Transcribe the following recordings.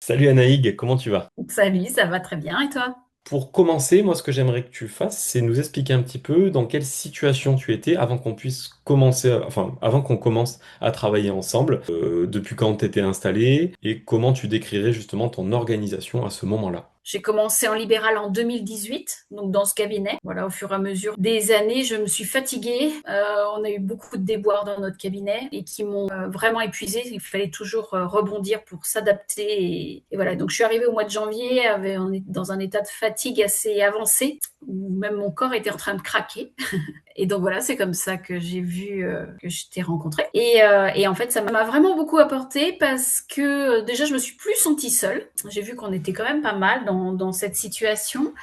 Salut Anaïg, comment tu vas? Salut, ça va très bien et toi? Pour commencer, moi ce que j'aimerais que tu fasses, c'est nous expliquer un petit peu dans quelle situation tu étais avant qu'on puisse commencer, enfin avant qu'on commence à travailler ensemble, depuis quand tu étais installé et comment tu décrirais justement ton organisation à ce moment-là. J'ai commencé en libéral en 2018, donc dans ce cabinet. Voilà, au fur et à mesure des années, je me suis fatiguée. On a eu beaucoup de déboires dans notre cabinet et qui m'ont vraiment épuisée. Il fallait toujours rebondir pour s'adapter. Et voilà, donc je suis arrivée au mois de janvier, on est dans un état de fatigue assez avancé, où même mon corps était en train de craquer. Et donc voilà, c'est comme ça que j'ai vu que je t'ai rencontré. Et en fait, ça m'a vraiment beaucoup apporté parce que déjà, je me suis plus sentie seule. J'ai vu qu'on était quand même pas mal dans cette situation.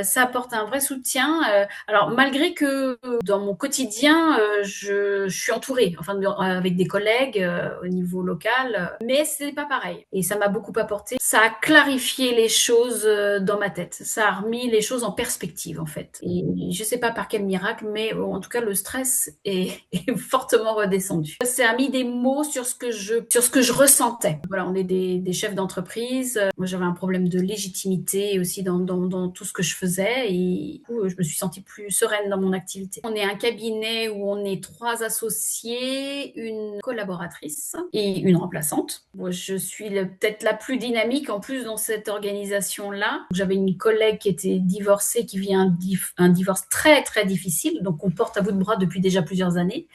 Ça apporte un vrai soutien. Alors malgré que dans mon quotidien, je suis entourée, enfin avec des collègues au niveau local, mais c'est pas pareil. Et ça m'a beaucoup apporté. Ça a clarifié les choses dans ma tête. Ça a remis les choses en perspective en fait. Et je sais pas par quel miracle, mais en tout cas le stress est fortement redescendu. Ça a mis des mots sur ce que je ressentais. Voilà, on est des chefs d'entreprise. Moi j'avais un problème de légitimité aussi dans tout ce que je faisais et du coup, je me suis sentie plus sereine dans mon activité. On est un cabinet où on est trois associés, une collaboratrice et une remplaçante. Moi, je suis peut-être la plus dynamique en plus dans cette organisation-là. J'avais une collègue qui était divorcée, qui vit un divorce très très difficile, donc on porte à bout de bras depuis déjà plusieurs années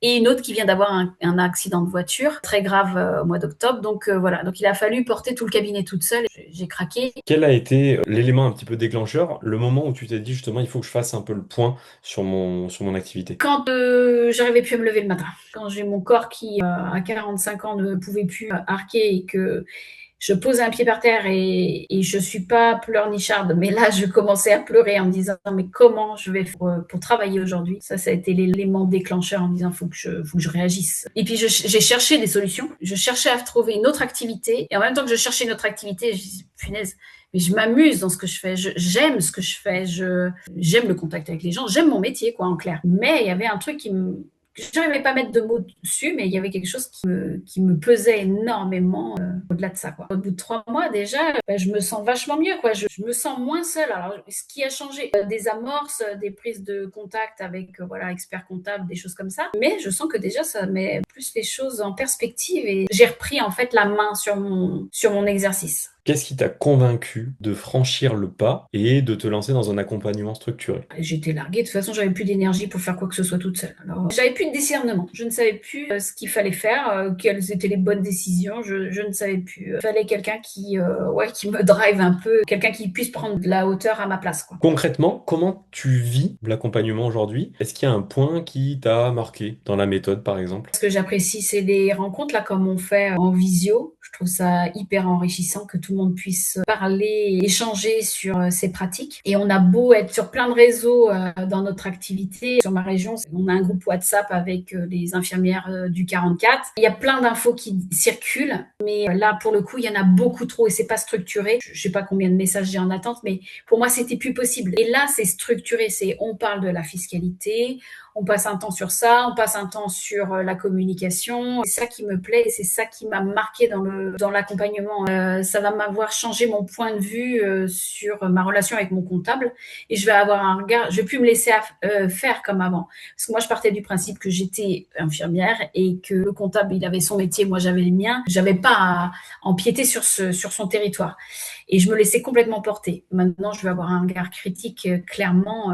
et une autre qui vient d'avoir un accident de voiture très grave au mois d'octobre. Donc voilà, donc il a fallu porter tout le cabinet toute seule. J'ai craqué. Quel a été l'élément un petit peu déclencheur, le moment où tu t'es dit justement il faut que je fasse un peu le point sur mon activité? Quand j'arrivais plus à me lever le matin, quand j'ai mon corps qui, à 45 ans, ne pouvait plus arquer et que je posais un pied par terre et je suis pas pleurnicharde, mais là, je commençais à pleurer en me disant, mais comment je vais faire pour travailler aujourd'hui? Ça a été l'élément déclencheur en me disant, faut que je réagisse. Et puis, j'ai cherché des solutions. Je cherchais à trouver une autre activité. Et en même temps que je cherchais une autre activité, je dis, punaise, mais je m'amuse dans ce que je fais. J'aime ce que je fais. J'aime le contact avec les gens. J'aime mon métier, quoi, en clair. Mais il y avait un truc que je n'arrivais pas à mettre de mots dessus, mais il y avait quelque chose qui me pesait énormément au-delà de ça, quoi. Au bout de 3 mois, déjà, je me sens vachement mieux, quoi. Je me sens moins seule. Alors, ce qui a changé, des amorces, des prises de contact avec, voilà, experts comptables, des choses comme ça. Mais je sens que déjà, ça met plus les choses en perspective et j'ai repris, en fait, la main sur mon exercice. Qu'est-ce qui t'a convaincu de franchir le pas et de te lancer dans un accompagnement structuré? J'étais larguée. De toute façon, j'avais plus d'énergie pour faire quoi que ce soit toute seule. Alors, j'avais plus de discernement. Je ne savais plus ce qu'il fallait faire, quelles étaient les bonnes décisions. Je ne savais plus. Il fallait quelqu'un ouais, qui me drive un peu, quelqu'un qui puisse prendre de la hauteur à ma place, quoi. Concrètement, comment tu vis l'accompagnement aujourd'hui? Est-ce qu'il y a un point qui t'a marqué dans la méthode, par exemple? Ce que j'apprécie, c'est les rencontres là, comme on fait en visio. Je trouve ça hyper enrichissant que tout le monde puisse parler, échanger sur ses pratiques. Et on a beau être sur plein de réseaux dans notre activité. Sur ma région, on a un groupe WhatsApp avec les infirmières du 44. Il y a plein d'infos qui circulent, mais là, pour le coup, il y en a beaucoup trop et c'est pas structuré. Je sais pas combien de messages j'ai en attente, mais pour moi, c'était plus possible. Et là, c'est structuré. On parle de la fiscalité, on passe un temps sur ça, on passe un temps sur la communication. C'est ça qui me plaît et c'est ça qui m'a marqué dans l'accompagnement. Ça va m'avoir changé mon point de vue sur ma relation avec mon comptable et je vais avoir un regard, je vais plus me laisser faire comme avant. Parce que moi, je partais du principe que j'étais infirmière et que le comptable, il avait son métier, moi j'avais le mien. J'avais pas à empiéter sur son territoire et je me laissais complètement porter. Maintenant, je vais avoir un regard critique clairement,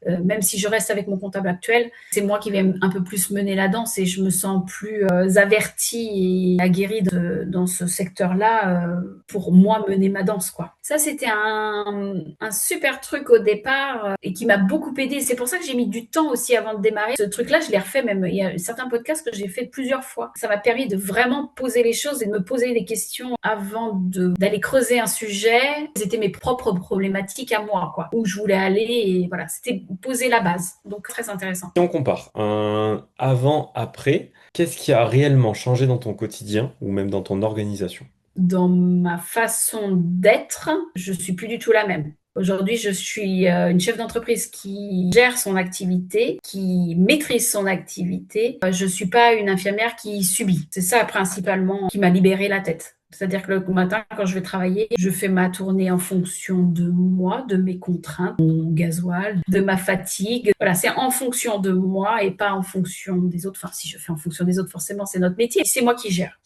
même si je reste avec mon comptable actuel, c'est moi qui vais un peu plus mener la danse et je me sens plus avertie et aguerrie dans ce secteur-là pour moi mener ma danse, quoi. Ça, c'était un super truc au départ et qui m'a beaucoup aidé. C'est pour ça que j'ai mis du temps aussi avant de démarrer. Ce truc-là, je l'ai refait même. Il y a certains podcasts que j'ai fait plusieurs fois. Ça m'a permis de vraiment poser les choses et de me poser des questions avant d'aller creuser un sujet. C'était mes propres problématiques à moi, quoi, où je voulais aller et voilà, c'était poser la base. Donc très intéressant. Si on compare un avant-après, qu'est-ce qui a réellement changé dans ton quotidien ou même dans ton organisation? Dans ma façon d'être, je suis plus du tout la même. Aujourd'hui, je suis une chef d'entreprise qui gère son activité, qui maîtrise son activité. Je suis pas une infirmière qui subit. C'est ça principalement qui m'a libéré la tête. C'est-à-dire que le matin, quand je vais travailler, je fais ma tournée en fonction de moi, de mes contraintes, mon gasoil, de ma fatigue. Voilà, c'est en fonction de moi et pas en fonction des autres. Enfin, si je fais en fonction des autres, forcément, c'est notre métier. C'est moi qui gère.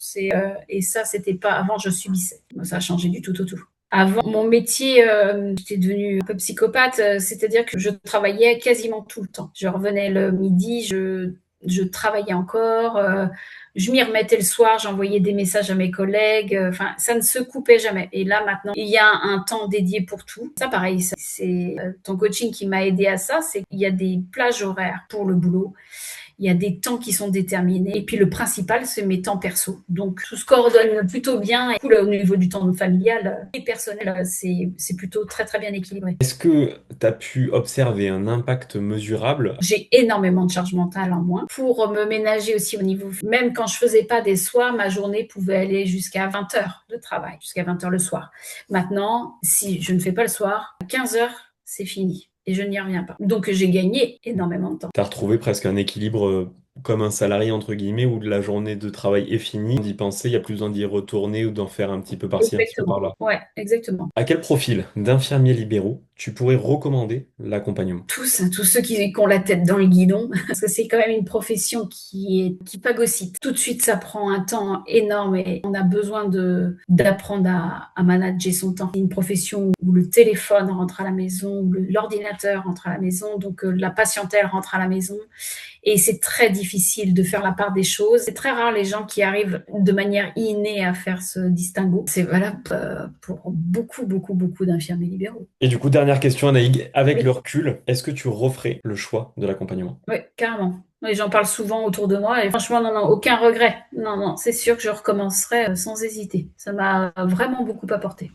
Et ça, c'était pas avant, je subissais. Ça a changé du tout au tout. Avant mon métier, j'étais devenue un peu psychopathe, c'est-à-dire que je travaillais quasiment tout le temps. Je revenais le midi, je travaillais encore, je m'y remettais le soir, j'envoyais des messages à mes collègues, enfin, ça ne se coupait jamais. Et là, maintenant, il y a un temps dédié pour tout. Ça, pareil, c'est ton coaching qui m'a aidé à ça, c'est qu'il y a des plages horaires pour le boulot. Il y a des temps qui sont déterminés. Et puis le principal, c'est mes temps perso. Donc tout se coordonne plutôt bien. Et au niveau du temps familial et personnel, c'est plutôt très très bien équilibré. Est-ce que tu as pu observer un impact mesurable? J'ai énormément de charge mentale en moins. Pour me ménager aussi au niveau, même quand je faisais pas des soirs, ma journée pouvait aller jusqu'à 20 heures de travail, jusqu'à 20 heures le soir. Maintenant, si je ne fais pas le soir, à 15 heures, c'est fini. Et je n'y reviens pas. Donc j'ai gagné énormément de temps. Tu as retrouvé presque un équilibre comme un salarié, entre guillemets, où la journée de travail est finie, d'y penser, il n'y a plus besoin d'y retourner ou d'en faire un petit peu par-ci, un petit peu Exactement. par-là. Ouais, exactement. À quel profil d'infirmiers libéraux tu pourrais recommander l'accompagnement? Tous ceux qui ont la tête dans le guidon, parce que c'est quand même une profession qui phagocyte. Tout de suite, ça prend un temps énorme et on a besoin d'apprendre à manager son temps. C'est une profession où le téléphone rentre à la maison, où l'ordinateur rentre à la maison, donc la patientèle rentre à la maison. Et c'est très difficile de faire la part des choses. C'est très rare les gens qui arrivent de manière innée à faire ce distinguo. C'est valable pour beaucoup, beaucoup, beaucoup d'infirmiers libéraux. Et du coup, dernière question, Anaïg, avec Oui, le recul, est-ce que tu referais le choix de l'accompagnement? oui, carrément. Oui, j'en parle souvent autour de moi et franchement, non, non, aucun regret. Non, non, c'est sûr que je recommencerai sans hésiter. Ça m'a vraiment beaucoup apporté.